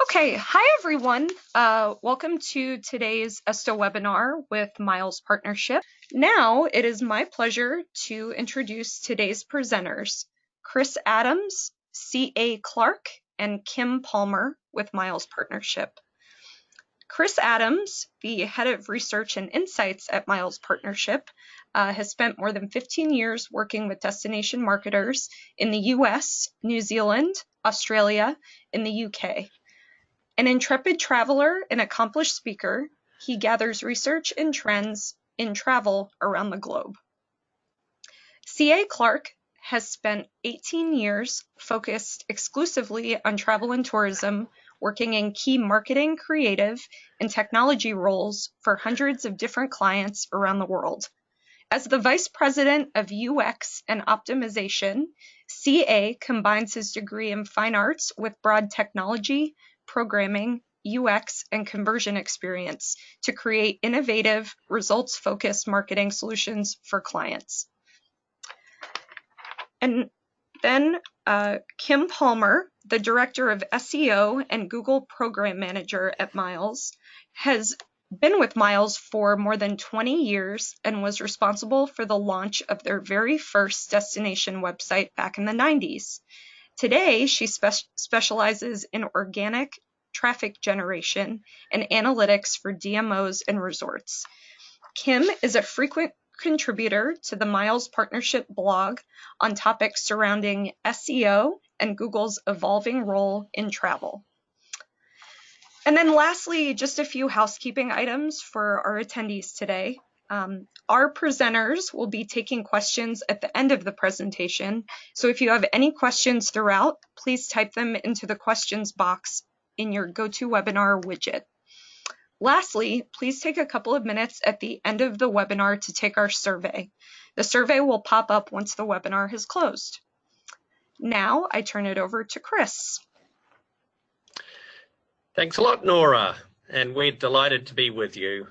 Okay, hi everyone. Welcome to today's ESTO webinar with Miles Partnership. Now it is my pleasure to introduce today's presenters, Chris Adams, C.A. Clark, and Kim Palmer with Miles Partnership. Chris Adams, the head of research and insights at Miles Partnership, has spent more than 15 years working with destination marketers in the US, New Zealand, Australia, and the UK. An intrepid traveler and accomplished speaker, he gathers research and trends in travel around the globe. C.A. Clark has spent 18 years focused exclusively on travel and tourism, working in key marketing, creative, and technology roles for hundreds of different clients around the world. As the Vice President of UX and Optimization, C.A. combines his degree in fine arts with broad technology, programming, UX, and conversion experience to create innovative, results-focused marketing solutions for clients. And then Kim Palmer, the Director of SEO and Google Program Manager at Miles, has been with Miles for more than 20 years and was responsible for the launch of their very first destination website back in the 90s. Today, she specializes in organic traffic generation and analytics for DMOs and resorts. Kim is a frequent contributor to the Miles Partnership blog on topics surrounding SEO and Google's evolving role in travel. And then lastly, just a few housekeeping items for our attendees today. Our presenters will be taking questions at the end of the presentation. So if you have any questions throughout, please type them into the questions box in your GoToWebinar widget. Lastly, please take a couple of minutes at the end of the webinar to take our survey. The survey will pop up once the webinar has closed. Now I turn it over to Chris. Thanks a lot, Nora, and we're delighted to be with you.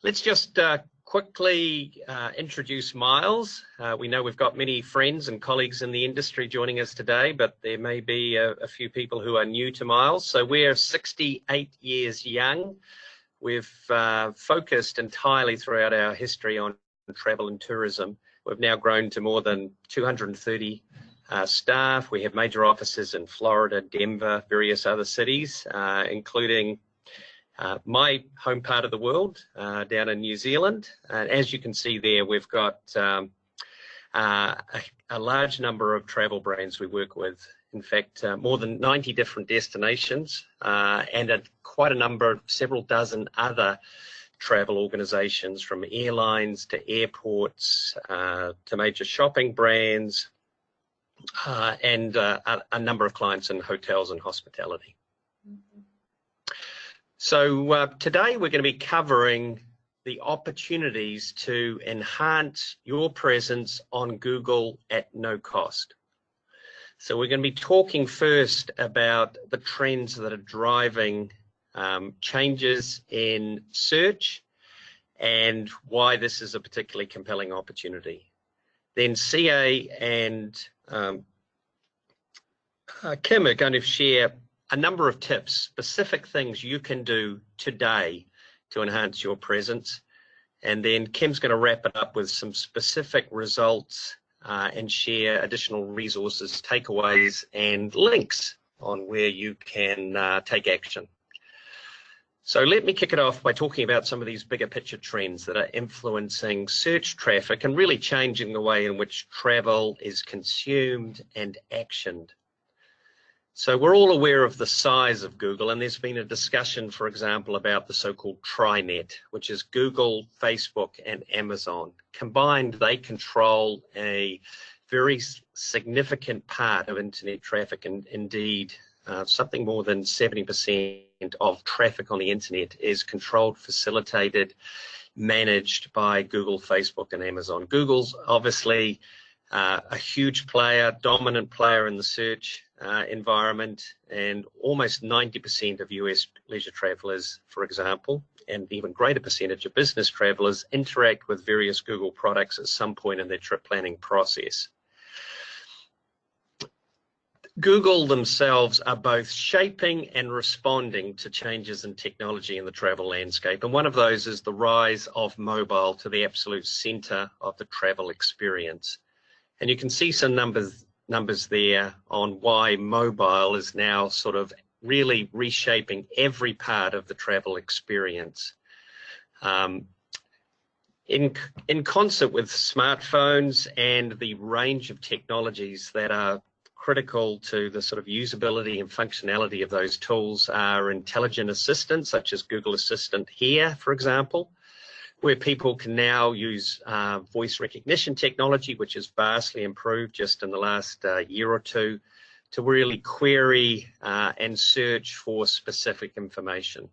Let's just quickly introduce Miles. We know we've got many friends and colleagues in the industry joining us today, but there may be a few people who are new to Miles. So we're 68 years young. We've focused entirely throughout our history on travel and tourism. We've now grown to more than 230 staff. We have major offices in Florida, Denver, various other cities, including my home part of the world, down in New Zealand. As you can see there, we've got a large number of travel brands we work with. In fact, more than 90 different destinations and quite a number, several dozen other travel organizations, from airlines to airports to major shopping brands, and a number of clients in hotels and hospitality. So today we're going to be covering the opportunities to enhance your presence on Google at no cost. So we're going to be talking first about the trends that are driving changes in search and why this is a particularly compelling opportunity. Then CA and Kim are going to share a number of tips, specific things you can do today to enhance your presence. And then Kim's going to wrap it up with some specific results and share additional resources, takeaways, and links on where you can take action. So let me kick it off by talking about some of these bigger picture trends that are influencing search traffic and really changing the way in which travel is consumed and actioned. So we're all aware of the size of Google, and there's been a discussion, for example, about the so-called TriNet, which is Google, Facebook, and Amazon. Combined, they control a very significant part of internet traffic, and indeed, something more than 70% of traffic on the internet is controlled, facilitated, managed by Google, Facebook, and Amazon. Google's obviously a huge player, dominant player in the search environment, and almost 90% of US leisure travelers, for example, and even greater percentage of business travelers interact with various Google products at some point in their trip planning process. Google themselves are both shaping and responding to changes in technology in the travel landscape. And one of those is the rise of mobile to the absolute center of the travel experience. And you can see some numbers there on why mobile is now sort of really reshaping every part of the travel experience. In concert with smartphones and the range of technologies that are critical to the sort of usability and functionality of those tools are intelligent assistants such as Google Assistant here, for example, where people can now use voice recognition technology, which has vastly improved just in the last year or two, to really query and search for specific information.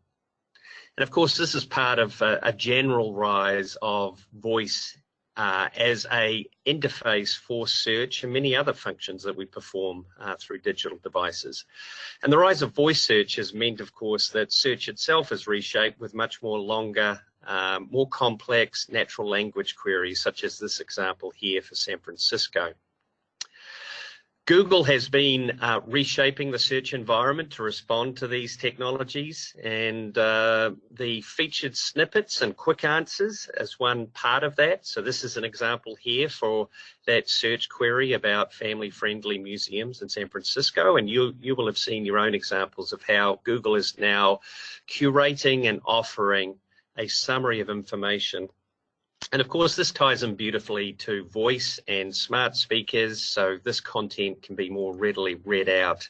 And of course, this is part of a general rise of voice as a interface for search and many other functions that we perform through digital devices. And the rise of voice search has meant, of course, that search itself is reshaped with much more longer, more complex natural language queries, such as this example here for San Francisco. Google has been reshaping the search environment to respond to these technologies, and the featured snippets and quick answers as one part of that. So this is an example here for that search query about family-friendly museums in San Francisco, and you will have seen your own examples of how Google is now curating and offering a summary of information. And of course, this ties in beautifully to voice and smart speakers, so this content can be more readily read out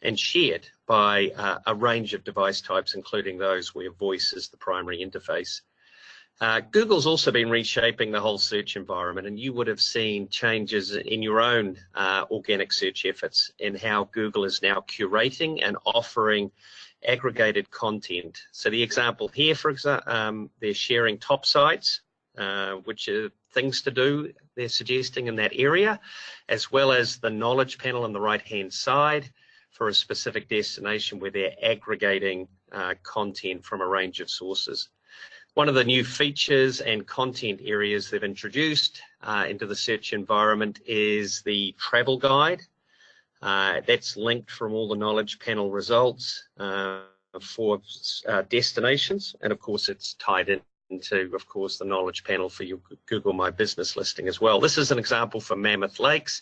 and shared by a range of device types, including those where voice is the primary interface. Google's also been reshaping the whole search environment, and you would have seen changes in your own organic search efforts in how Google is now curating and offering aggregated content. So the example here, for example, they're sharing top sites, which are things to do they're suggesting in that area, as well as the knowledge panel on the right-hand side for a specific destination where they're aggregating content from a range of sources. One of the new features and content areas they've introduced into the search environment is the travel guide. That's linked from all the knowledge panel results for destinations, and of course it's tied in into, of course, the knowledge panel for your Google My Business listing as well. This is an example for Mammoth Lakes.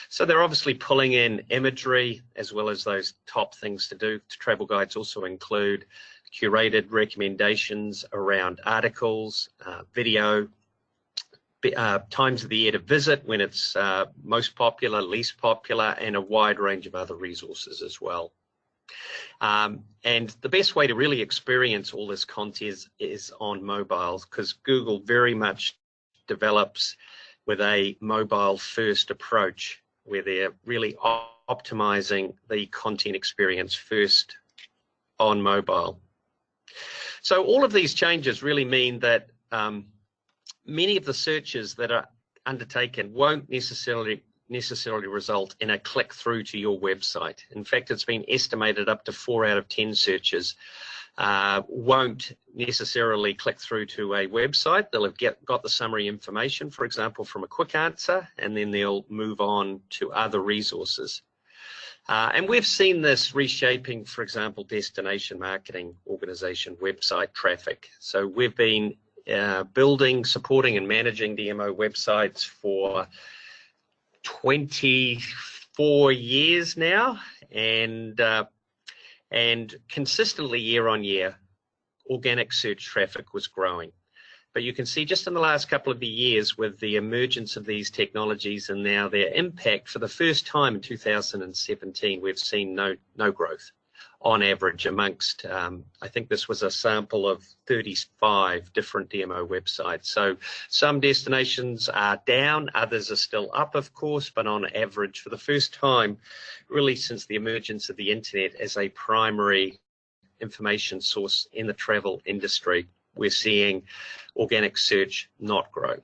So they're obviously pulling in imagery as well as those top things to do. Travel guides also include curated recommendations around articles, video, times of the year to visit when it's most popular, least popular, and a wide range of other resources as well. And the best way to really experience all this content is on mobile, because Google very much develops with a mobile first approach where they're really optimizing the content experience first on mobile. So all of these changes really mean that many of the searches that are undertaken won't necessarily result in a click through to your website. In fact, it's been estimated up to 4 out of 10 searches won't necessarily click through to a website. They'll have got the summary information, for example, from a quick answer, and then they'll move on to other resources. And we've seen this reshaping, for example, destination marketing organization website traffic. So we've been building, supporting, and managing DMO websites for 24 years now, and consistently year on year, organic search traffic was growing. But you can see just in the last couple of years, with the emergence of these technologies and now their impact, for the first time in 2017, we've seen no growth on average amongst, I think this was a sample of 35 different DMO websites. So some destinations are down, others are still up, of course, but on average, for the first time, really since the emergence of the internet as a primary information source in the travel industry, we're seeing organic search not grow.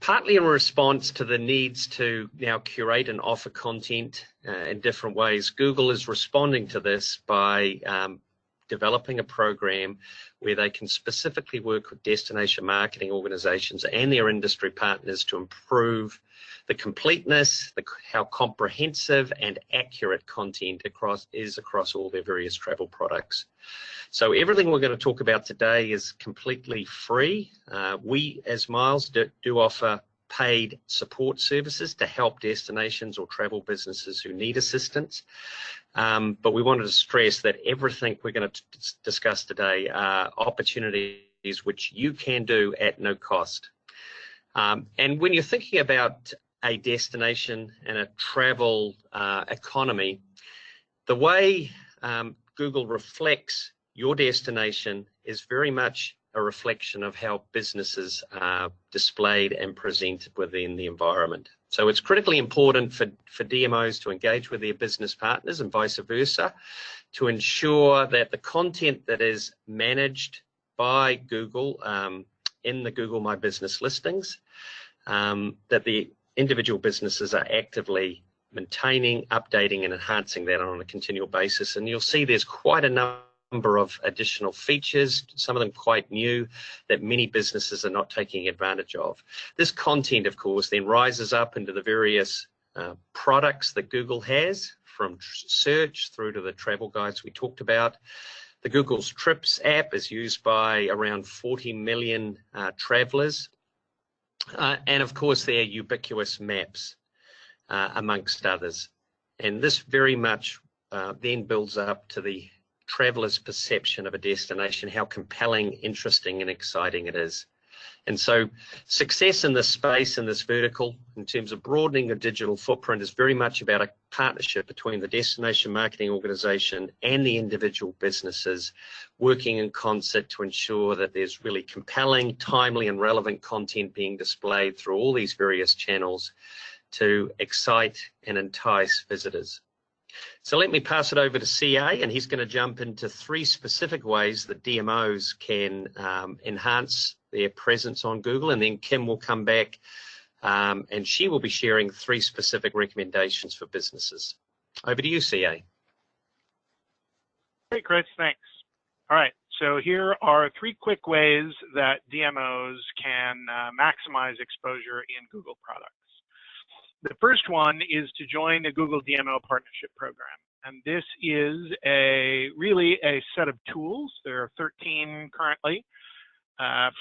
Partly in response to the needs to now curate and offer content in different ways, Google is responding to this by developing a program where they can specifically work with destination marketing organizations and their industry partners to improve the completeness, how comprehensive and accurate content is across all their various travel products. So everything we're going to talk about today is completely free. We as Miles do offer paid support services to help destinations or travel businesses who need assistance. But we wanted to stress that everything we're going to discuss today are opportunities which you can do at no cost. And when you're thinking about a destination and a travel economy, the way Google reflects your destination is very much a reflection of how businesses are displayed and presented within the environment. So it's critically important for DMOs to engage with their business partners and vice versa to ensure that the content that is managed by Google in the Google My Business listings, that the individual businesses are actively maintaining, updating and enhancing that on a continual basis. And you'll see there's quite a number of additional features, some of them quite new, that many businesses are not taking advantage of. This content, of course, then rises up into the various products that Google has, from search through to the travel guides we talked about. The Google's Trips app is used by around 40 million travelers. And of course, their ubiquitous maps, amongst others. And this very much then builds up to the traveler's perception of a destination, how compelling, interesting, and exciting it is. And so success in this space, in this vertical, in terms of broadening a digital footprint, is very much about a partnership between the destination marketing organization and the individual businesses working in concert to ensure that there's really compelling, timely, and relevant content being displayed through all these various channels to excite and entice visitors. So let me pass it over to CA, and he's going to jump into 3 specific ways that DMOs can enhance their presence on Google, and then Kim will come back and she will be sharing 3 specific recommendations for businesses. Over to you, CA. Great, Chris, thanks. All right, so here are 3 quick ways that DMOs can maximize exposure in Google products. The first one is to join the Google DMO Partnership Program. And this is really a set of tools. There are 13 currently,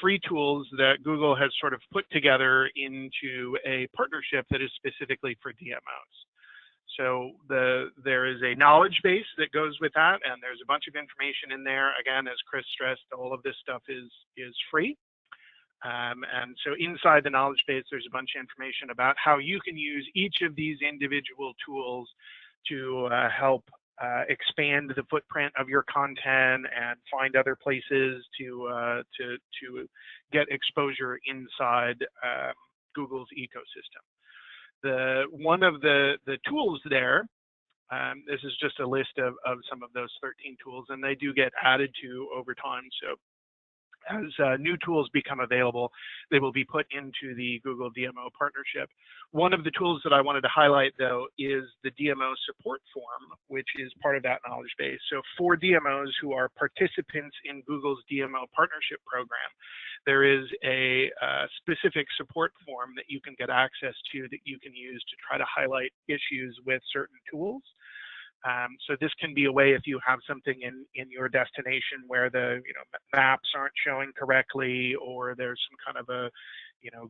free tools that Google has sort of put together into a partnership that is specifically for DMOs. So there is a knowledge base that goes with that, and there's a bunch of information in there. Again, as Chris stressed, all of this stuff is free. And so inside the knowledge base, there's a bunch of information about how you can use each of these individual tools to help expand the footprint of your content and find other places to get exposure inside Google's ecosystem. One of the tools there, this is just a list of some of those 13 tools, and they do get added to over time. So as new tools become available, they will be put into the Google DMO partnership. One of the tools that I wanted to highlight, though, is the DMO support form, which is part of that knowledge base. So for DMOs who are participants in Google's DMO partnership program, there is a specific support form that you can get access to that you can use to try to highlight issues with certain tools. So this can be a way if you have something in your destination where the maps aren't showing correctly, or there's some kind of a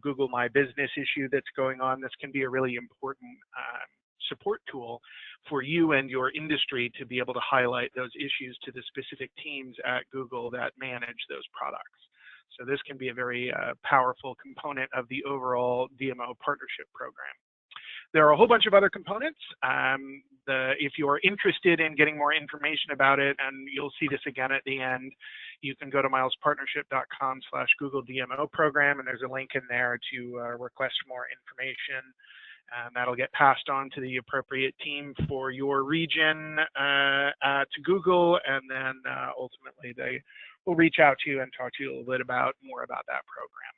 Google My Business issue that's going on. This can be a really important support tool for you and your industry to be able to highlight those issues to the specific teams at Google that manage those products. So this can be a very powerful component of the overall DMO partnership program. There are a whole bunch of other components. If you're interested in getting more information about it, and you'll see this again at the end, you can go to milespartnership.com/Google DMO program, and there's a link in there to request more information. And that'll get passed on to the appropriate team for your region to Google, and then ultimately they will reach out to you and talk to you a little bit more about that program.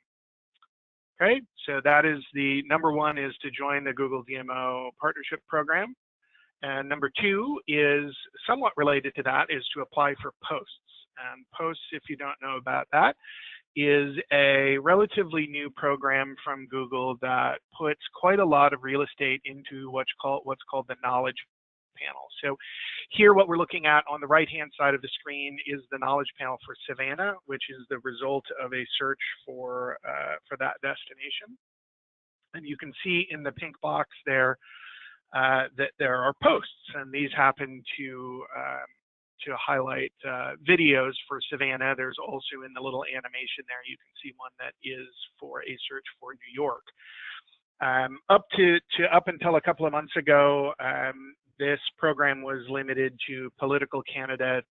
Okay, so that is the number one, is to join the Google DMO partnership program. And number two is somewhat related to that, is to apply for posts. And posts, if you don't know about that, is a relatively new program from Google that puts quite a lot of real estate into what's called the knowledge panel. So here what we're looking at on the right-hand side of the screen is the knowledge panel for Savannah, which is the result of a search for that destination. And you can see in the pink box there that there are posts, and these happen to highlight videos for Savannah. There's also in the little animation there, you can see one that is for a search for New York. Up until a couple of months ago, this program was limited to political candidates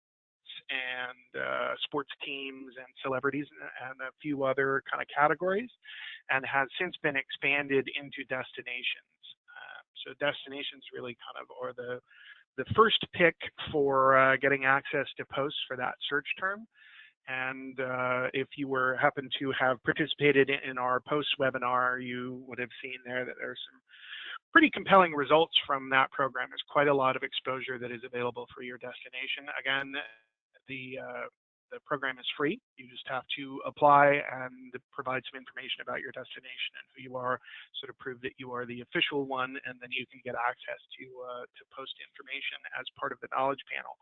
and sports teams and celebrities and a few other kind of categories, and has since been expanded into destinations. So destinations really kind of are the first pick for getting access to posts for that search term. And if you happen to have participated in our post webinar, you would have seen there that there's some pretty compelling results from that program. There's quite a lot of exposure that is available for your destination. Again, the program is free. You just have to apply and provide some information about your destination and who you are, sort of prove that you are the official one, and then you can get access to post information as part of the knowledge panel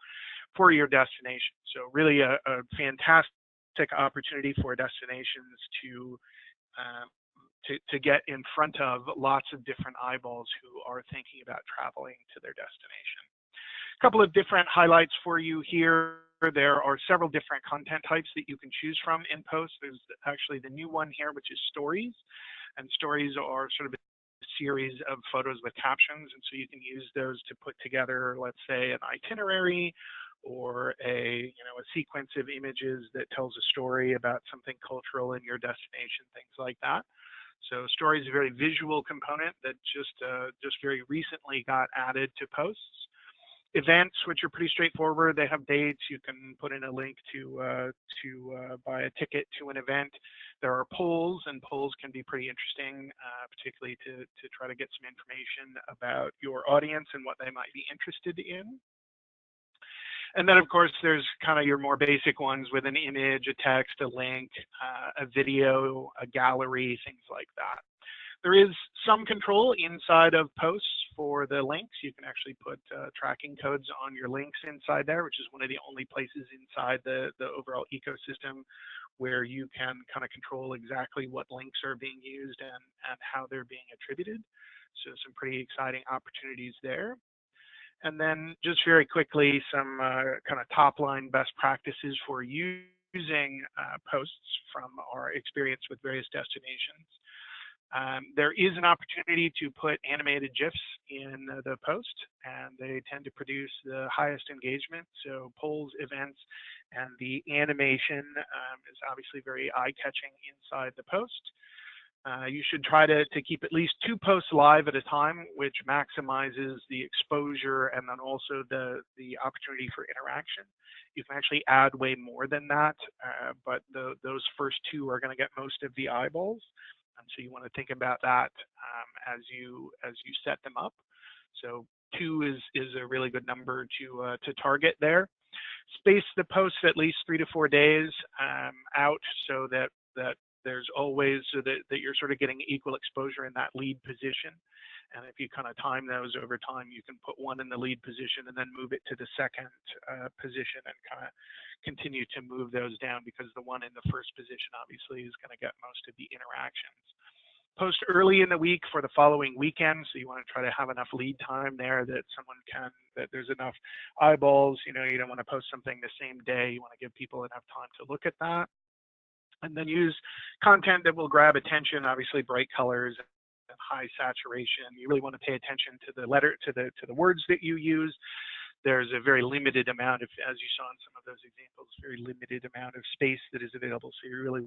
for your destination. So really a fantastic opportunity for destinations to get in front of lots of different eyeballs who are thinking about traveling to their destination. A couple of different highlights for you here. There are several different content types that you can choose from in posts. There's actually the new one here, which is stories. And stories are sort of a series of photos with captions. And so you can use those to put together, let's say, an itinerary or a sequence of images that tells a story about something cultural in your destination, things like that. So stories is a very visual component that just very recently got added to posts. Events, which are pretty straightforward. They have dates. You can put in a link to buy a ticket to an event. There are polls, and polls can be pretty interesting, particularly to try to get some information about your audience and what they might be interested in. And then, of course, there's kind of your more basic ones with an image, a text, a link, a video, a gallery, things like that. There is some control inside of posts for the links. You can actually put tracking codes on your links inside there, which is one of the only places inside the overall ecosystem where you can kind of control exactly what links are being used and how they're being attributed. So some pretty exciting opportunities there. And then just very quickly, some kind of top line best practices for using posts from our experience with various destinations. There is an opportunity to put animated GIFs in the post, and they tend to produce the highest engagement. So polls, events, and the animation is obviously very eye-catching inside the post. You should try to keep at least 2 posts live at a time, which maximizes the exposure and then also the opportunity for interaction. You can actually add way more than that, but those first 2 are going to get most of the eyeballs. And so you want to think about that as you set them up. So 2 is a really good number to target there. Space the posts at least 3 to 4 days out, so that there's always so that you're sort of getting equal exposure in that lead position. And if you kind of time those over time, you can put one in the lead position and then move it to the second position and kind of continue to move those down, because the one in the first position obviously is going to get most of the interactions. Post early in the week for the following weekend, so you want to try to have enough lead time there that there's enough eyeballs. You don't want to post something the same day. You want to give people enough time to look at that. And then use content that will grab attention, obviously bright colors and high saturation. You really want to pay attention to the words that you use. There's a very limited amount of, as you saw in some of those examples, very limited amount of space that is available. So you really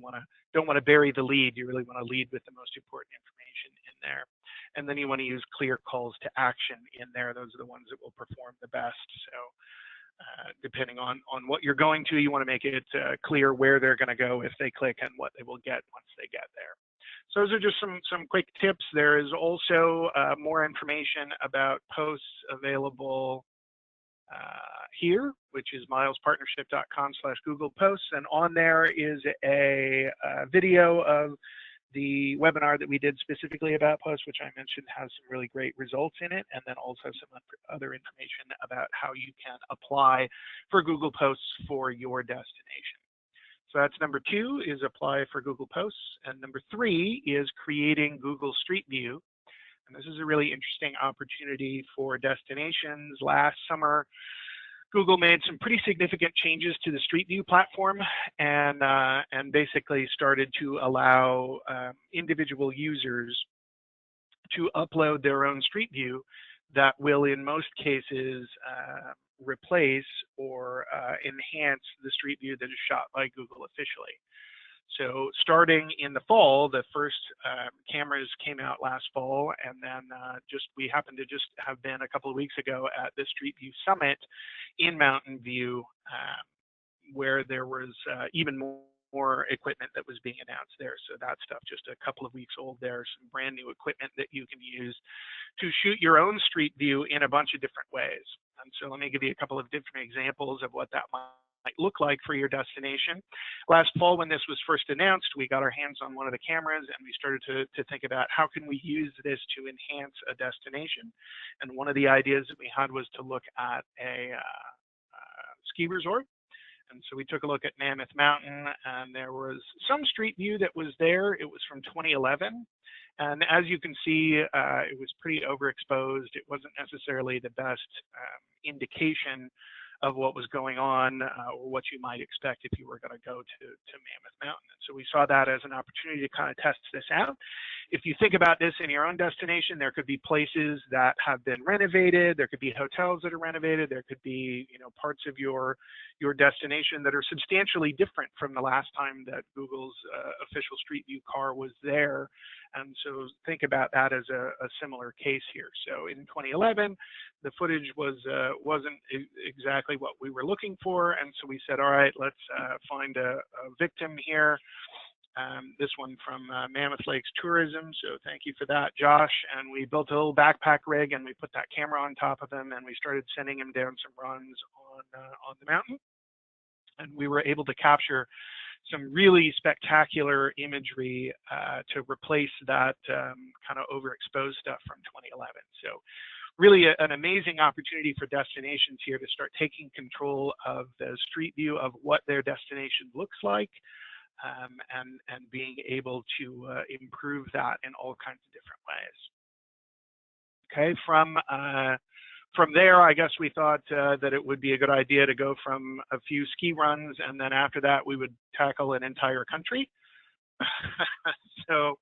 don't want to bury the lead. You really want to lead with the most important information in there. And then you want to use clear calls to action in there. Those are the ones that will perform the best. So depending on what you're going to, you want to make it clear where they're going to go if they click and what they will get once they get there. So those are just some quick tips. There is also more information about posts available here, which is milespartnership.com/Google Posts, and on there is a video of the webinar that we did specifically about posts, which I mentioned has some really great results in it, and then also some other information about how you can apply for Google Posts for your destination. So that's number 2, is apply for Google Posts, and number 3 is creating Google Street View. And this is a really interesting opportunity for destinations. Last summer, Google made some pretty significant changes to the Street View platform, and basically started to allow individual users to upload their own Street View that will, in most cases, replace or enhance the Street View that is shot by Google officially. So starting in the fall, the first cameras came out last fall, and then we happened to just have been a couple of weeks ago at the Street View Summit in Mountain View, where there was even more equipment that was being announced there. So that stuff just a couple of weeks old there, some brand new equipment that you can use to shoot your own Street View in a bunch of different ways. And so let me give you a couple of different examples of what that might look like for your destination. Last fall, when this was first announced, we got our hands on one of the cameras and we started to think about how can we use this to enhance a destination. And one of the ideas that we had was to look at a ski resort. And so we took a look at Mammoth Mountain, and there was some Street View that was there. It was from 2011. And as you can see, it was pretty overexposed. It wasn't necessarily the best indication of what was going on or what you might expect if you were going to go to Mammoth Mountain. And so we saw that as an opportunity to kind of test this out. If you think about this in your own destination, there could be places that have been renovated. There could be hotels that are renovated. There could be, parts of your destination that are substantially different from the last time that Google's official Street View car was there. And so think about that as a similar case here. So in 2011, the footage wasn't exactly what we were looking for. And so we said, all right, let's find a victim here. This one from Mammoth Lakes Tourism. So thank you for that, Josh. And we built a little backpack rig and we put that camera on top of him and we started sending him down some runs on the mountain. And we were able to capture some really spectacular imagery to replace that kind of overexposed stuff from 2011. So really an amazing opportunity for destinations here to start taking control of the Street View of what their destination looks like, and being able to improve that in all kinds of different ways. Okay, from there, I guess we thought that it would be a good idea to go from a few ski runs, and then after that, we would tackle an entire country. So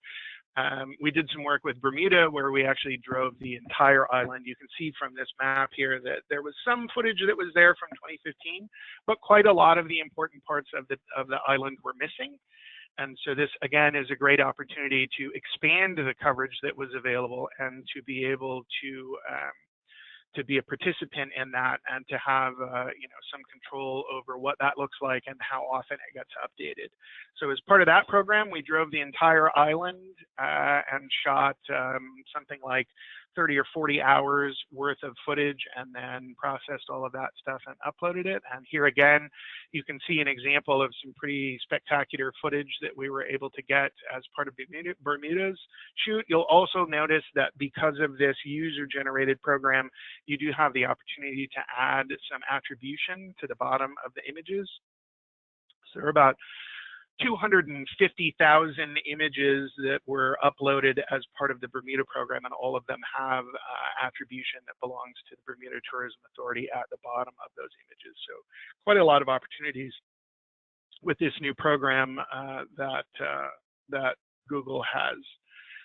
we did some work with Bermuda, where we actually drove the entire island. You can see from this map here that there was some footage that was there from 2015, but quite a lot of the important parts of the island were missing. And so this, again, is a great opportunity to expand the coverage that was available and to be able to be a participant in that and to have some control over what that looks like and how often it gets updated. So as part of that program, we drove the entire island and shot something like 30 or 40 hours worth of footage, and then processed all of that stuff and uploaded it. And here again, you can see an example of some pretty spectacular footage that we were able to get as part of Bermuda's shoot. You'll also notice that because of this user-generated program, you do have the opportunity to add some attribution to the bottom of the images. So there are about 250,000 images that were uploaded as part of the Bermuda program, and all of them have attribution that belongs to the Bermuda Tourism Authority at the bottom of those images. So quite a lot of opportunities with this new program that Google has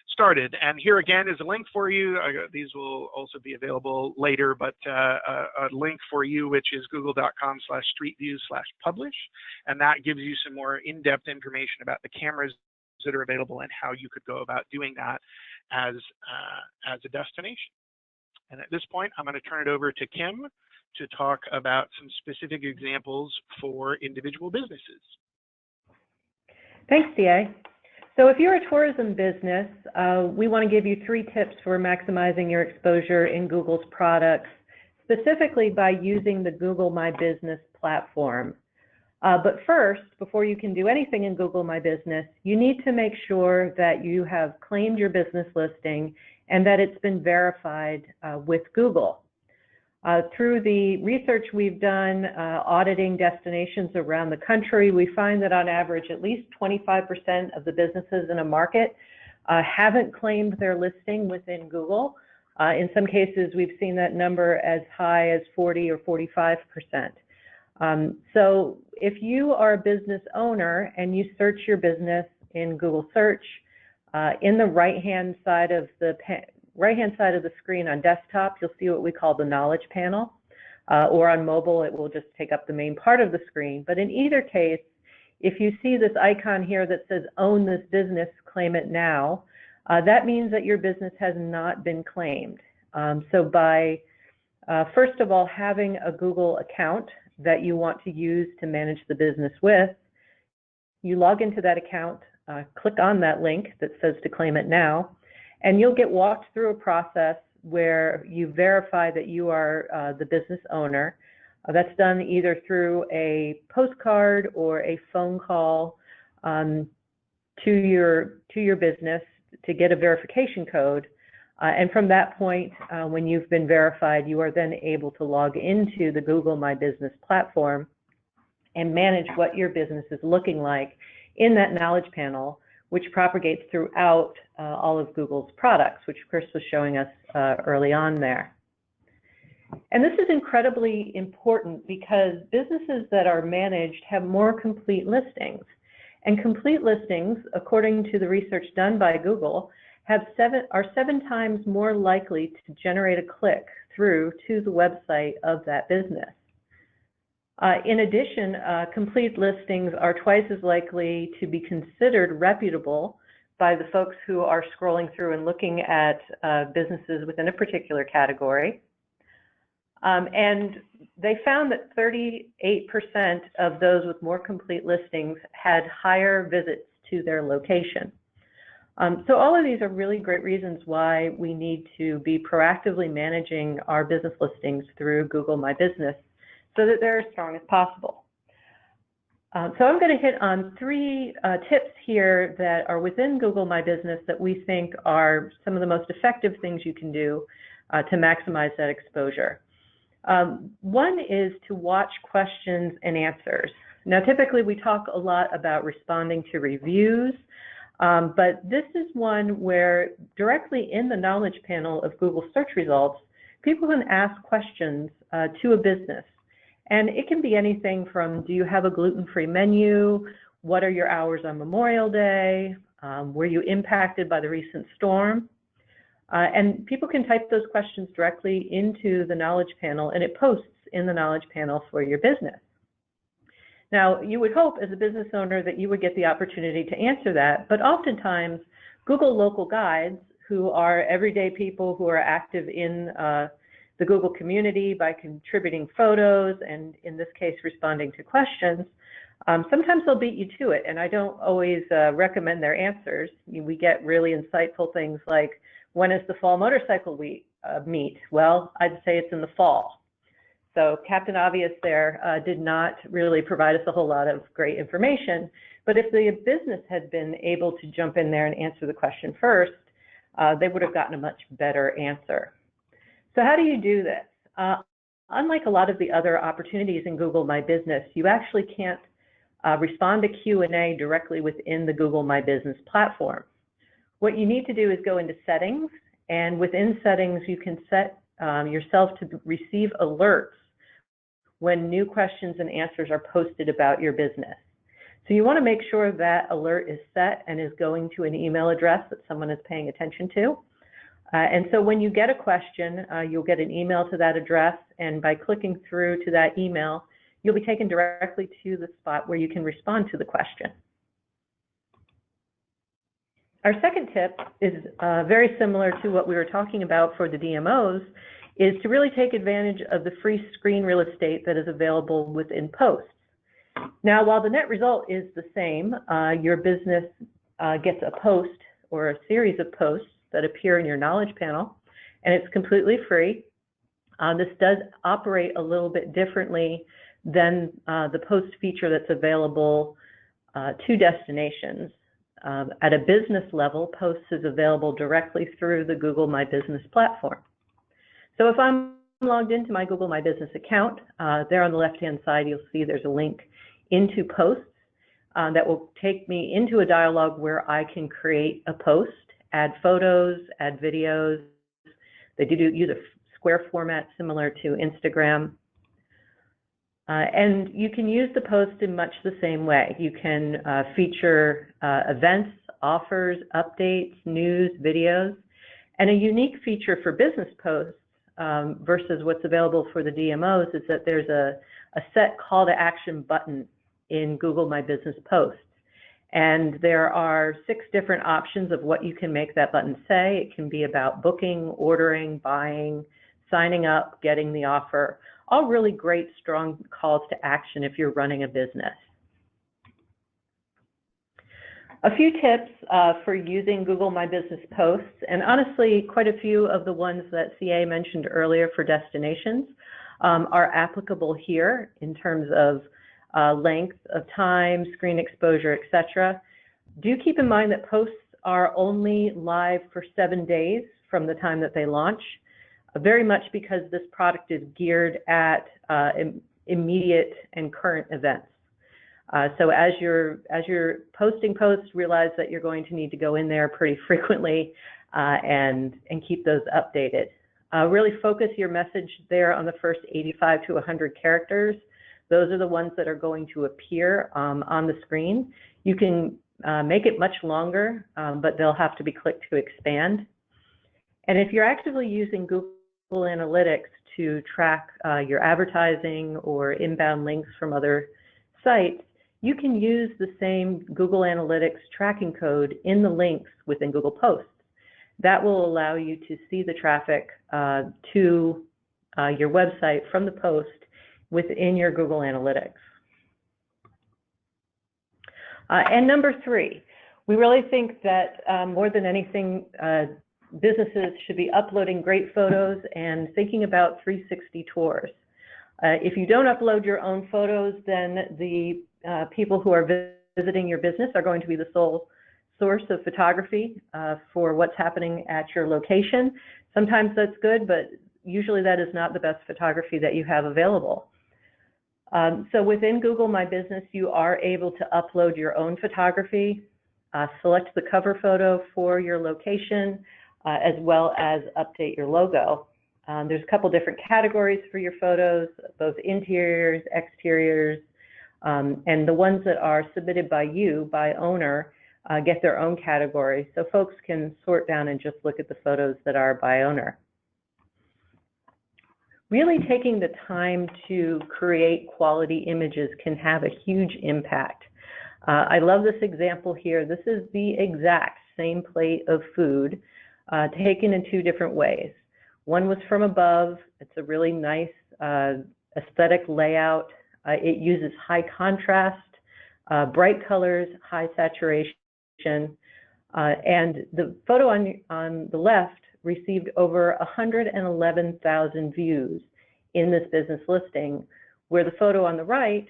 started. And here again is a link for you. These will also be available later, but a link for you, which is google.com/streetview/publish. And that gives you some more in-depth information about the cameras that are available and how you could go about doing that as a destination. And at this point, I'm going to turn it over to Kim to talk about some specific examples for individual businesses. Thanks, DA. So if you're a tourism business, we want to give you 3 tips for maximizing your exposure in Google's products, specifically by using the Google My Business platform. But first, before you can do anything in Google My Business, you need to make sure that you have claimed your business listing and that it's been verified with Google. Through the research we've done auditing destinations around the country, we find that on average at least 25% of the businesses in a market haven't claimed their listing within Google. In some cases, we've seen that number as high as 40 or 45%. So if you are a business owner and you search your business in Google search, in the right-hand side of the screen on desktop, you'll see what we call the knowledge panel, or on mobile, it will just take up the main part of the screen. But in either case, if you see this icon here that says own this business, claim it now, that means that your business has not been claimed. So by, first of all, having a Google account that you want to use to manage the business with, you log into that account, click on that link that says to claim it now, and you'll get walked through a process where you verify that you are the business owner. That's done either through a postcard or a phone call to your business to get a verification code. And from that point, when you've been verified, you are then able to log into the Google My Business platform and manage what your business is looking like in that knowledge panel, which propagates throughout all of Google's products, which Chris was showing us early on there. And this is incredibly important because businesses that are managed have more complete listings. And complete listings, according to the research done by Google, are 7 times more likely to generate a click through to the website of that business. In addition, complete listings are twice as likely to be considered reputable by the folks who are scrolling through and looking at businesses within a particular category. And they found that 38% of those with more complete listings had higher visits to their location. So all of these are really great reasons why we need to be proactively managing our business listings through Google My Business so that they're as strong as possible. So I'm going to hit on 3 tips here that are within Google My Business that we think are some of the most effective things you can do to maximize that exposure. One is to watch questions and answers. Now, typically we talk a lot about responding to reviews, but this is one where directly in the knowledge panel of Google search results, people can ask questions to a business. And it can be anything from, do you have a gluten-free menu? What are your hours on Memorial Day? Were you impacted by the recent storm? And people can type those questions directly into the knowledge panel, and it posts in the knowledge panel for your business. Now, you would hope as a business owner that you would get the opportunity to answer that, but oftentimes Google local guides, who are everyday people who are active in the Google community by contributing photos and, in this case, responding to questions, sometimes they'll beat you to it, and I don't always recommend their answers. We get really insightful things like, when is the fall motorcycle meet? Well, I'd say it's in the fall. So Captain Obvious there did not really provide us a whole lot of great information, but if the business had been able to jump in there and answer the question first, they would have gotten a much better answer. So how do you do this? Unlike a lot of the other opportunities in Google My Business, you actually can't respond to Q&A directly within the Google My Business platform. What you need to do is go into settings, and within settings you can set yourself to receive alerts when new questions and answers are posted about your business. So you want to make sure that alert is set and is going to an email address that someone is paying attention to. And so when you get a question, you'll get an email to that address, and by clicking through to that email, you'll be taken directly to the spot where you can respond to the question. Our second tip is very similar to what we were talking about for the DMOs, is to really take advantage of the free screen real estate that is available within posts. Now, while the net result is the same, your business gets a post or a series of posts that appear in your knowledge panel, and it's completely free. This does operate a little bit differently than the post feature that's available to destinations. At a business level, posts is available directly through the Google My Business platform. So if I'm logged into my Google My Business account, there on the left-hand side, you'll see there's a link into posts that will take me into a dialog where I can create a post, add photos, add videos. They do use a square format similar to Instagram. And you can use the post in much the same way. You can feature events, offers, updates, news, videos. And a unique feature for business posts versus what's available for the DMOs is that there's a set call to action button in Google My Business posts. And there are 6 different options of what you can make that button say. It can be about booking, ordering, buying, signing up, getting the offer. All really great, strong calls to action if you're running a business. A few tips for using Google My Business posts, and honestly, quite a few of the ones that CA mentioned earlier for destinations are applicable here in terms of length of time, screen exposure, etc. Do keep in mind that posts are only live for 7 days from the time that they launch, very much because this product is geared at immediate and current events. So as you're posting posts, realize that you're going to need to go in there pretty frequently and keep those updated. Really focus your message there on the first 85 to 100 characters. Those are the ones that are going to appear on the screen. You can make it much longer, but they'll have to be clicked to expand. And if you're actively using Google Analytics to track your advertising or inbound links from other sites, you can use the same Google Analytics tracking code in the links within Google Posts. That will allow you to see the traffic to your website from the post within your Google Analytics. And number 3, we really think that more than anything, businesses should be uploading great photos and thinking about 360 tours. If you don't upload your own photos, then the people who are visiting your business are going to be the sole source of photography for what's happening at your location. Sometimes that's good, but usually that is not the best photography that you have available. So within Google My Business, you are able to upload your own photography, select the cover photo for your location, as well as update your logo. There's a couple different categories for your photos, both interiors, exteriors, and the ones that are submitted by you, by owner, get their own category. So folks can sort down and just look at the photos that are by owner. Really taking the time to create quality images can have a huge impact. I love this example here. This is the exact same plate of food taken in 2 different ways. One was from above. It's a really nice aesthetic layout. It uses high contrast, bright colors, high saturation, and the photo on the left received over 111,000 views in this business listing, where the photo on the right,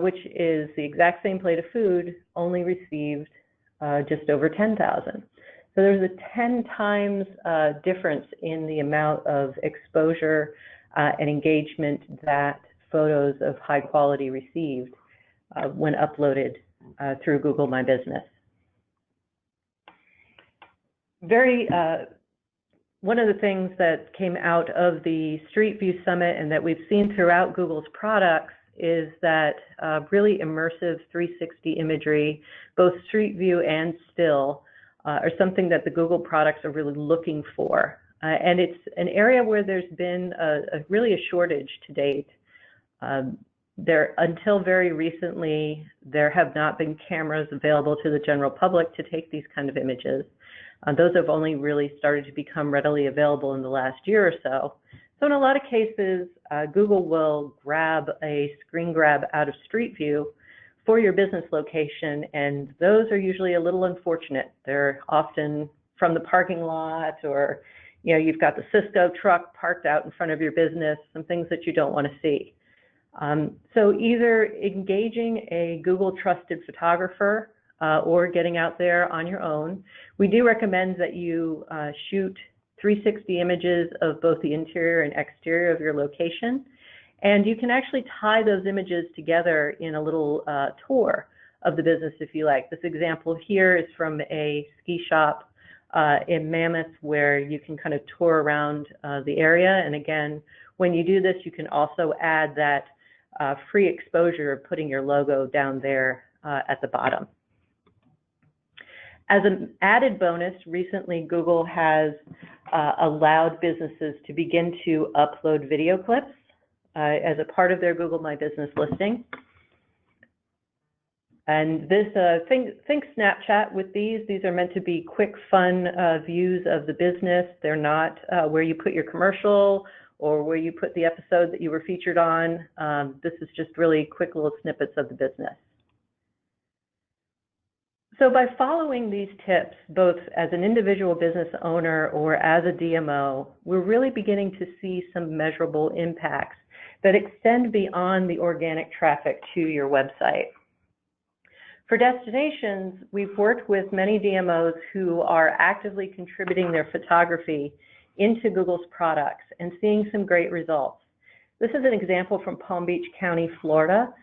which is the exact same plate of food, only received just over 10,000. So there's a 10 times difference in the amount of exposure and engagement that photos of high quality received when uploaded through Google My Business. One of the things that came out of the Street View Summit and that we've seen throughout Google's products is that really immersive 360 imagery, both Street View and still, are something that the Google products are really looking for. And it's an area where there's been really a shortage to date. Until very recently, there have not been cameras available to the general public to take these kind of images. Those have only really started to become readily available in the last year or so. So in a lot of cases, Google will grab a screen grab out of Street View for your business location, and those are usually a little unfortunate. They're often from the parking lot, or you've got the Cisco truck parked out in front of your business, some things that you don't want to see. So either engaging a Google trusted photographer or getting out there on your own. We do recommend that you shoot 360 images of both the interior and exterior of your location. And you can actually tie those images together in a little tour of the business if you like. This example here is from a ski shop in Mammoth, where you can kind of tour around the area. And again, when you do this, you can also add that free exposure of putting your logo down there at the bottom. As an added bonus, recently Google has allowed businesses to begin to upload video clips as a part of their Google My Business listing. And this, think Snapchat with these. These are meant to be quick, fun views of the business. They're not where you put your commercial or where you put the episode that you were featured on. This is just really quick little snippets of the business. So by following these tips, both as an individual business owner or as a DMO, we're really beginning to see some measurable impacts that extend beyond the organic traffic to your website. For destinations, we've worked with many DMOs who are actively contributing their photography into Google's products and seeing some great results. This is an example from Palm Beach County, Florida,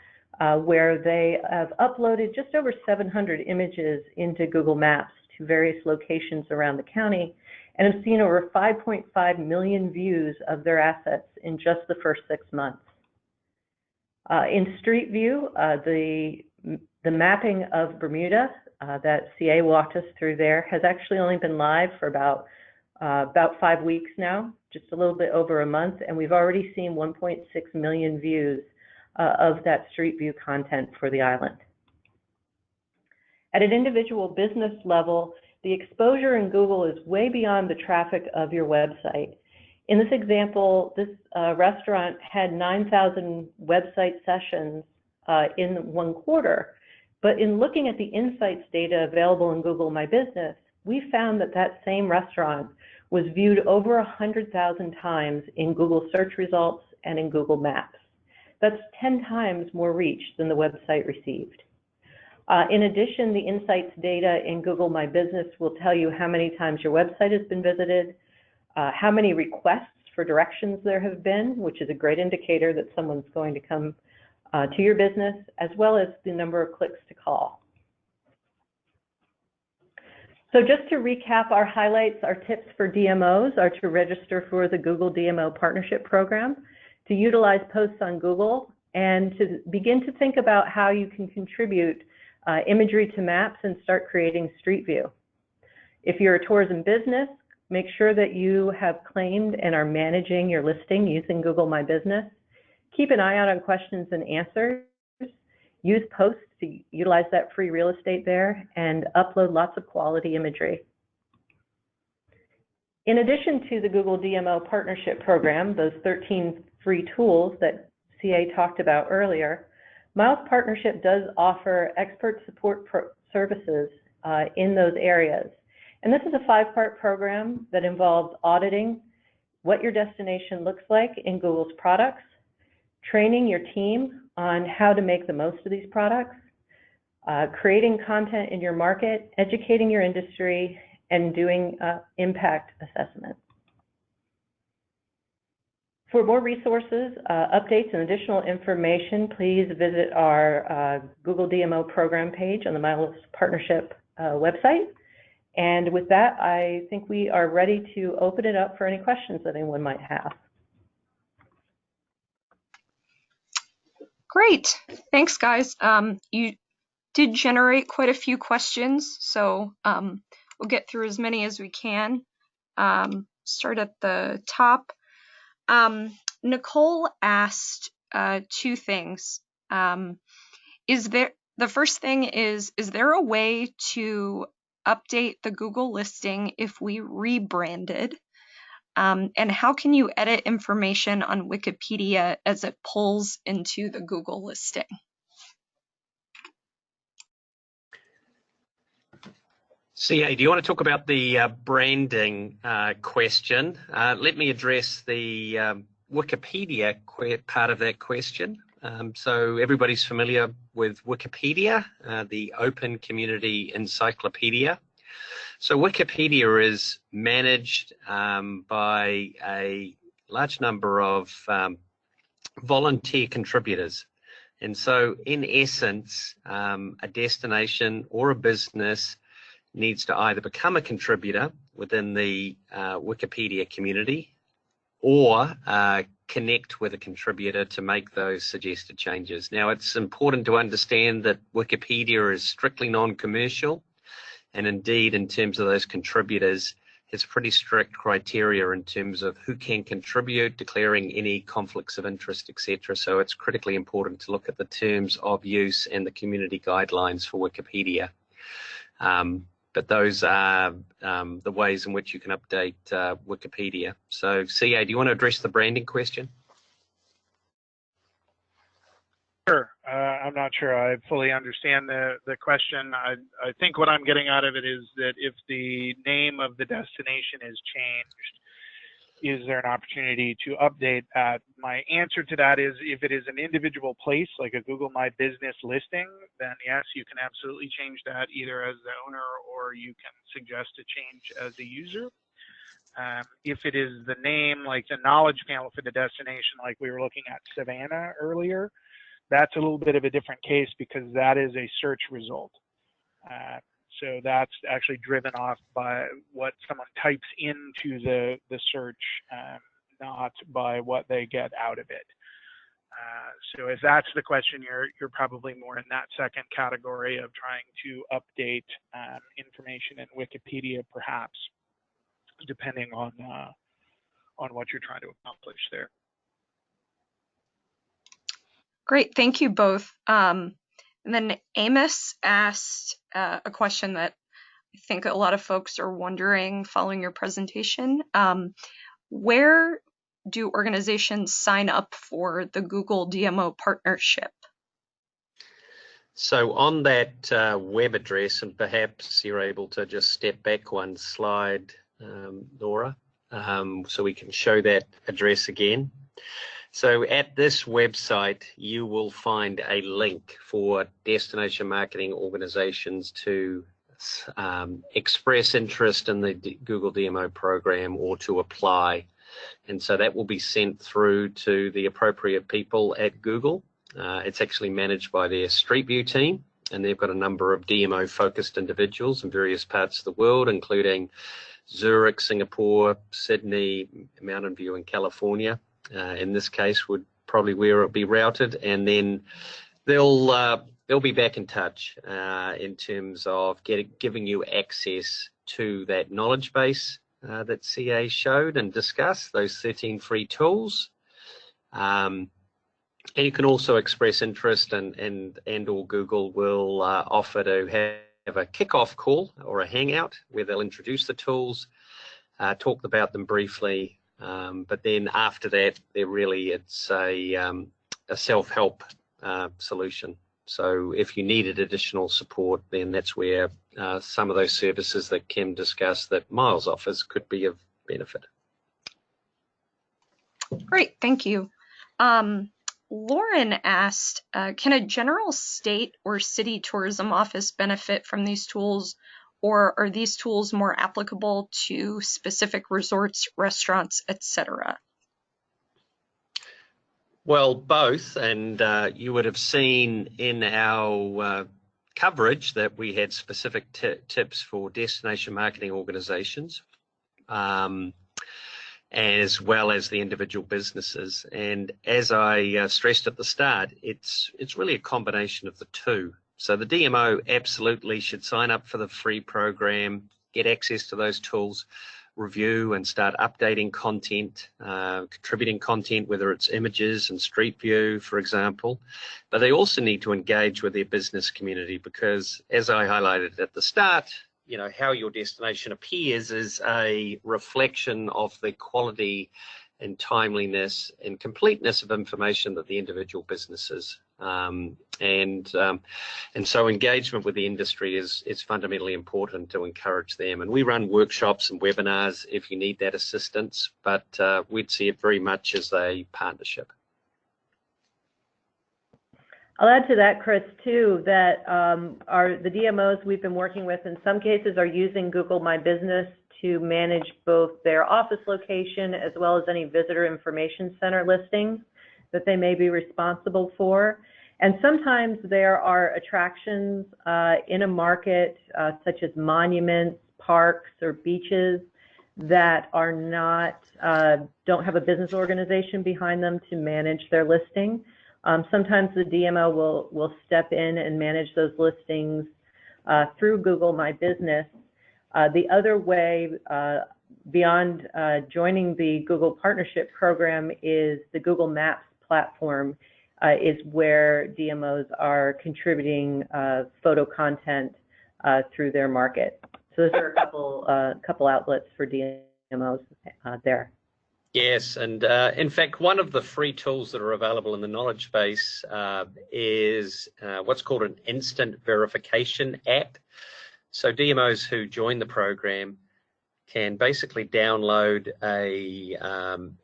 where they have uploaded just over 700 images into Google Maps to various locations around the county and have seen over 5.5 million views of their assets in just the first 6 months. In Street View, the mapping of Bermuda that CA walked us through there has actually only been live for about 5 weeks now, just a little bit over a month, and we've already seen 1.6 million views of that Street View content for the island. At an individual business level, the exposure in Google is way beyond the traffic of your website. In this example, this restaurant had 9,000 website sessions in 1 quarter, but in looking at the insights data available in Google My Business, we found that that same restaurant was viewed over 100,000 times in Google search results and in Google Maps. That's 10 times more reach than the website received. In addition, the insights data in Google My Business will tell you how many times your website has been visited, how many requests for directions there have been, which is a great indicator that someone's going to come to your business, as well as the number of clicks to call. So just to recap our highlights, our tips for DMOs are to register for the Google DMO Partnership Program, to utilize posts on Google, and to begin to think about how you can contribute imagery to maps and start creating Street View. If you're a tourism business, make sure that you have claimed and are managing your listing using Google My Business. Keep an eye out on questions and answers. Use posts to utilize that free real estate there, and upload lots of quality imagery. In addition to the Google DMO Partnership Program, those 13 free tools that CA talked about earlier, Miles Partnership does offer expert support services in those areas. And this is a 5-part program that involves auditing what your destination looks like in Google's products, training your team on how to make the most of these products, creating content in your market, educating your industry, and doing impact assessment. For more resources, updates, and additional information, please visit our Google DMO program page on the Miles Partnership website. And with that, I think we are ready to open it up for any questions that anyone might have. Great, thanks guys. You did generate quite a few questions, so we'll get through as many as we can. Start at the top. Nicole asked 2 things. The first thing is there a way to update the Google listing if we rebranded? And how can you edit information on Wikipedia as it pulls into the Google listing? CA, do you want to talk about the branding question? Let me address the Wikipedia part of that question. So everybody's familiar with Wikipedia, the Open Community Encyclopedia. So Wikipedia is managed by a large number of volunteer contributors. And so in essence, a destination or a business needs to either become a contributor within the Wikipedia community or connect with a contributor to make those suggested changes. Now, it's important to understand that Wikipedia is strictly non-commercial, and indeed, in terms of those contributors, has pretty strict criteria in terms of who can contribute, declaring any conflicts of interest, etc. So it's critically important to look at the terms of use and the community guidelines for Wikipedia. But those are the ways in which you can update Wikipedia. So CA, do you want to address the branding question? Sure. I'm not sure I fully understand the question. I think what I'm getting out of it is that if the name of the destination is changed, is there an opportunity to update that? My answer to that is if it is an individual place, like a Google My Business listing, then yes, you can absolutely change that either as the owner or you can suggest a change as a user. If it is the name, like the knowledge panel for the destination, like we were looking at Savannah earlier, that's a little bit of a different case because that is a search result. So that's actually driven off by what someone types into the search, not by what they get out of it. So if that's the question, you're probably more in that second category of trying to update information in Wikipedia, perhaps, depending on what you're trying to accomplish there. Great, thank you both. And then Amos asked a question that I think a lot of folks are wondering following your presentation. Where do organizations sign up for the Google DMO partnership? So on that web address, and perhaps you're able to just step back one slide, Laura, so we can show that address again. So at this website, you will find a link for destination marketing organizations to express interest in the Google DMO program or to apply. And so that will be sent through to the appropriate people at Google. It's actually managed by their Street View team, and they've got a number of DMO-focused individuals in various parts of the world, including Zurich, Singapore, Sydney, Mountain View, and California. In this case, would probably where it'll be routed, and then they'll be back in touch in terms of giving you access to that knowledge base that CA showed and discussed, those 13 free tools. And you can also express interest, and or Google will offer to have a kickoff call or a hangout where they'll introduce the tools, talk about them briefly. But then after that, it's a self-help solution. So if you needed additional support, then that's where some of those services that Kim discussed that Miles offers could be of benefit. Great, thank you. Lauren asked, can a general state or city tourism office benefit from these tools, or are these tools more applicable to specific resorts, restaurants, etc.? Well, both, and you would have seen in our coverage that we had specific tips for destination marketing organizations, as well as the individual businesses. And as I stressed at the start, it's really a combination of the two. So the DMO absolutely should sign up for the free program, get access to those tools, review and start updating content, contributing content, whether it's images and Street View, for example. But they also need to engage with their business community because, as I highlighted at the start, you know, how your destination appears is a reflection of the quality and timeliness and completeness of information that the individual businesses. And so engagement with the industry is fundamentally important to encourage them. And we run workshops and webinars if you need that assistance, but we'd see it very much as a partnership. I'll add to that, Chris, too, that the DMOs we've been working with in some cases are using Google My Business to manage both their office location as well as any visitor information center listings that they may be responsible for. And sometimes there are attractions in a market, such as monuments, parks, or beaches that are not, don't have a business organization behind them to manage their listing. Sometimes the DMO will step in and manage those listings through Google My Business. The other way, beyond joining the Google Partnership Program, is the Google Maps platform is where DMOs are contributing photo content through their market. So those are a couple outlets for DMOs there. Yes, and in fact, one of the free tools that are available in the knowledge base is what's called an instant verification app. So DMOs who join the program can basically download a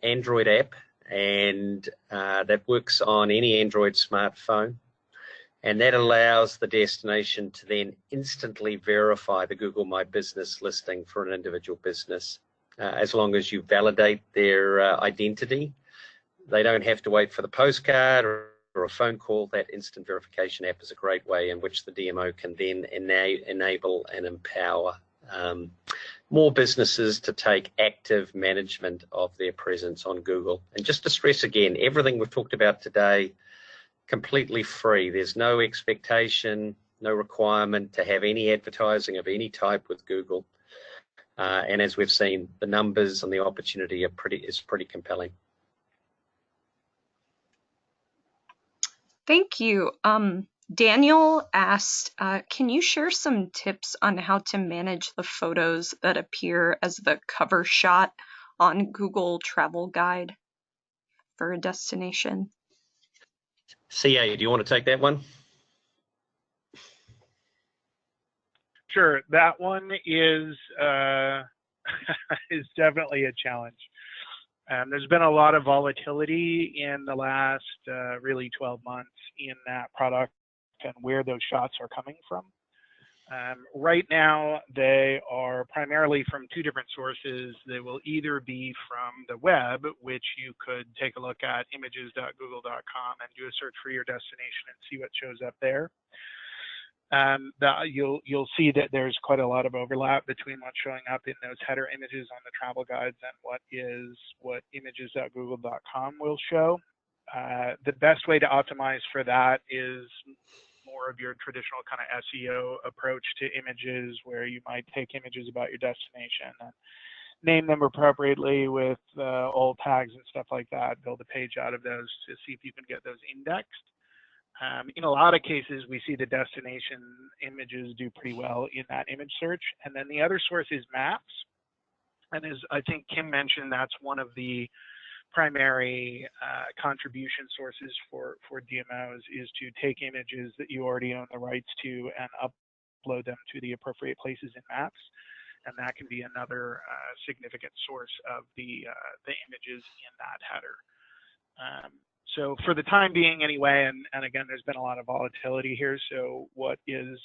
Android app, and that works on any Android smartphone, and that allows the destination to then instantly verify the Google My Business listing for an individual business. As long as you validate their identity, they don't have to wait for the postcard or a phone call. That instant verification app is a great way in which the DMO can then enable and empower more businesses to take active management of their presence on Google. And just to stress again, everything we've talked about today, completely free. There's no expectation, no requirement to have any advertising of any type with Google. And as we've seen, the numbers and the opportunity are pretty compelling. Thank you. Daniel asked, can you share some tips on how to manage the photos that appear as the cover shot on Google Travel Guide for a destination? CA, do you want to take that one? Sure, that one is is definitely a challenge. There's been a lot of volatility in the last really 12 months in that product and where those shots are coming from. Right now, they are primarily from two different sources. They will either be from the web, which you could take a look at images.google.com and do a search for your destination and see what shows up there. You'll see that there's quite a lot of overlap between what's showing up in those header images on the travel guides and what images.google.com will show. The best way to optimize for that is more of your traditional kind of SEO approach to images, where you might take images about your destination and name them appropriately with alt tags and stuff like that, build a page out of those to see if you can get those indexed. In a lot of cases, we see the destination images do pretty well in that image search. And then the other source is maps. And as I think Kim mentioned, that's one of the primary contribution sources for DMOs, is to take images that you already own the rights to and upload them to the appropriate places in maps. And that can be another significant source of the images in that header. So for the time being anyway, and again, there's been a lot of volatility here, so what is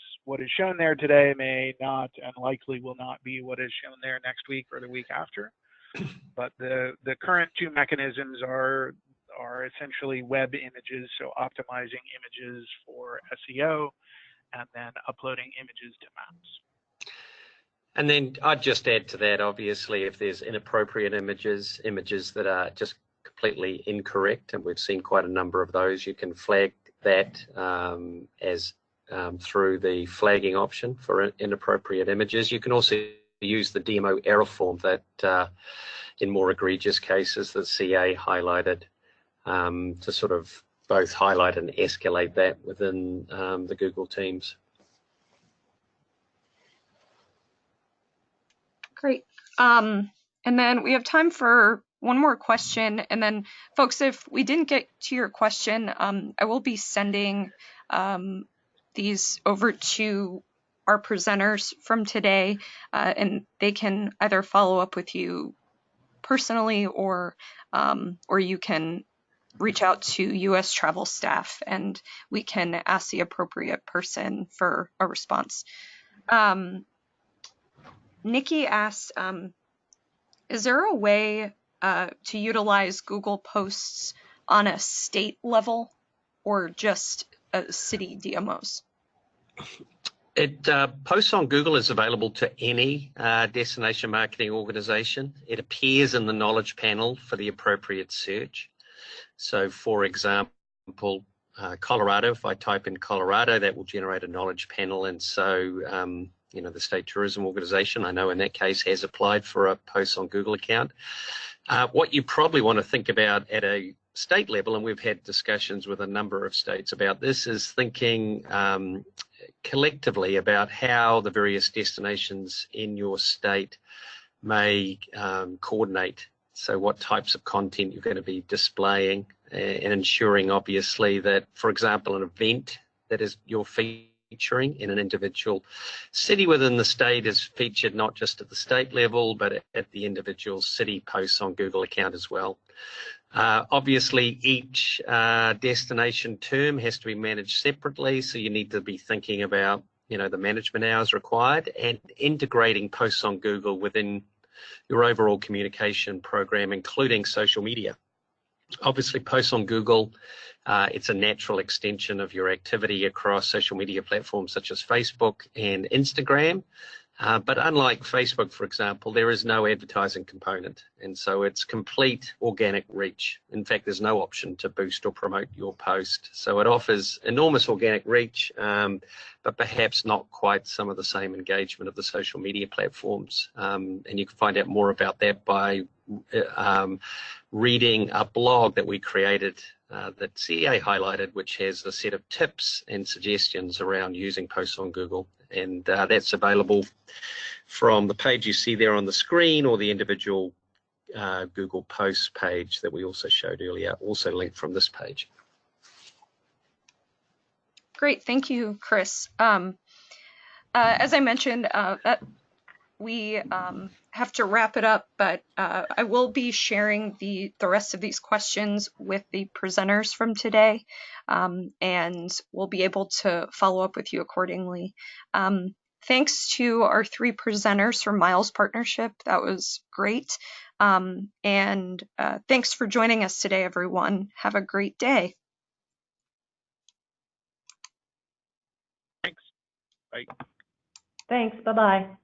shown there today may not and likely will not be what is shown there next week or the week after. But the current two mechanisms are essentially web images, so optimizing images for SEO and then uploading images to maps. And then I'd just add to that, obviously, if there's inappropriate images that are just completely incorrect, and we've seen quite a number of those, you can flag that through the flagging option for inappropriate images. You can also use the DMO error form that in more egregious cases that CA highlighted to sort of both highlight and escalate that within the Google teams. Great. And then we have time for one more question, and then folks, if we didn't get to your question, I will be sending these over to our presenters from today, and they can either follow up with you personally, or you can reach out to U.S. travel staff and we can ask the appropriate person for a response. Nikki asks, is there a way to utilize Google Posts on a state level or just city DMOs? Posts on Google is available to any destination marketing organization. It appears in the knowledge panel for the appropriate search. So, for example, Colorado, if I type in Colorado, that will generate a knowledge panel. And so, the State Tourism Organization, I know in that case, has applied for a Posts on Google account. What you probably want to think about at a state level, and we've had discussions with a number of states about this, is thinking collectively about how the various destinations in your state may coordinate. So what types of content you're going to be displaying, and ensuring obviously that, for example, an event that is you're featuring in an individual city within the state is featured not just at the state level, but at the individual city Posts on Google account as well. Obviously, each destination term has to be managed separately, so you need to be thinking about, the management hours required and integrating Posts on Google within your overall communication program, including social media. Obviously, Posts on Google, it's a natural extension of your activity across social media platforms such as Facebook and Instagram. But unlike Facebook, for example, there is no advertising component, and so it's complete organic reach. In fact, there's no option to boost or promote your post. So it offers enormous organic reach, but perhaps not quite some of the same engagement of the social media platforms. And you can find out more about that by reading a blog that we created that CA highlighted, which has a set of tips and suggestions around using Posts on Google. And that's available from the page you see there on the screen, or the individual Google Posts page that we also showed earlier, also linked from this page. Great, thank you, Chris. As I mentioned, we have to wrap it up, but I will be sharing the rest of these questions with the presenters from today, and we'll be able to follow up with you accordingly. Thanks to our three presenters from Miles Partnership. That was great. And thanks for joining us today, everyone. Have a great day. Thanks. Bye. Thanks. Bye-bye.